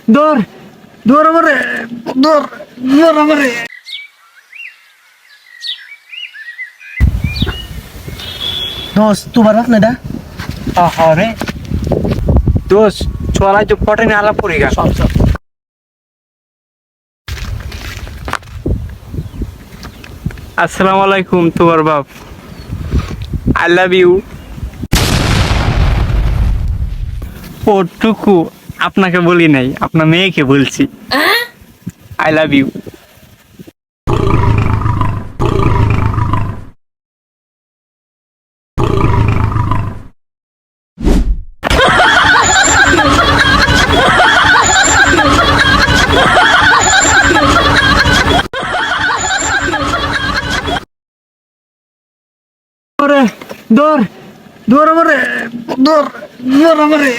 দৌড় দৌড় আমারে দৌড় দৌড় আমারে দোস্ত তোমার বাপ না দা আরে দোষ চলাই তো পটে না আলাপ পড়ে গেল আসসালামু আলাইকুম তোমার বাপ আই লাভ ইউ ওটুকু আপনাকে বলি নাই আপনার মেয়েকে বলছি আই লাভ ইউ দৌড় দৌড় আমারে দৌড় দৌড় আমারে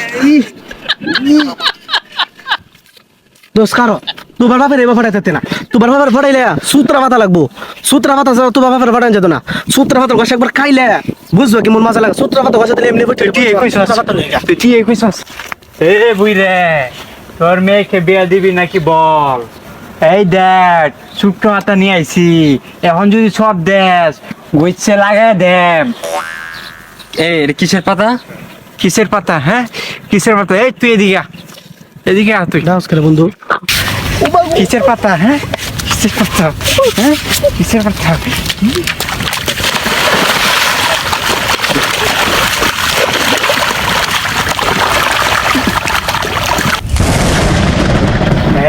দোস্ত কারো তোমার বাপের এবার ফাটাইতে না তোমার বাপের ফাটাইলে সূত্রা মাথা লাগবো সূত্রা মাথা ছাড়া তোমার বাপের ফাটাই যেত না সূত্রা মাথার ঘষে একবার খাইলে বুঝবো কি মন মজা লাগে সূত্রা মাথা ঘষে দিলে এমনি তুই কইছস এ বুই রে তোর মেয়েকে বিয়া দিবি নাকি বল এই দেখ ছোট্ট হাতা নিয়ে আইছি এখন যদি সব দেশ গইছে লাগাই দেব এই এটা কিসের পাতা কিসের পাতা হ্যাঁ কিসের পাতা এই তুই এদিকে এদিকে আ তুই ডান্স করে বন্ধু কিসের পাতা হ্যাঁ কিসের পাতা হ্যাঁ কিসের পাতা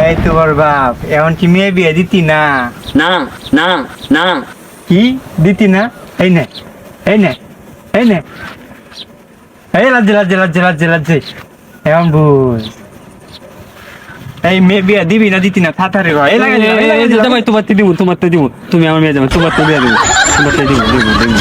এই তোর বাপ এখন কি মেয়ে বিয়ে দিতি না না না না কি দিতি না এই নে এই নে এই নে এই লাজ্জে লাজ্জে লাজ্জে লাজ্জে লাজ্জে এমন বুঝ এই মেয়ে বিয়ে দিবি না দিতি না থাতারে এই লাগে তোমার তো দিব তুমি আমার মেয়ে যাবে তোমার তো বিয়ে দেবো তোমার তো দিব দিব দিব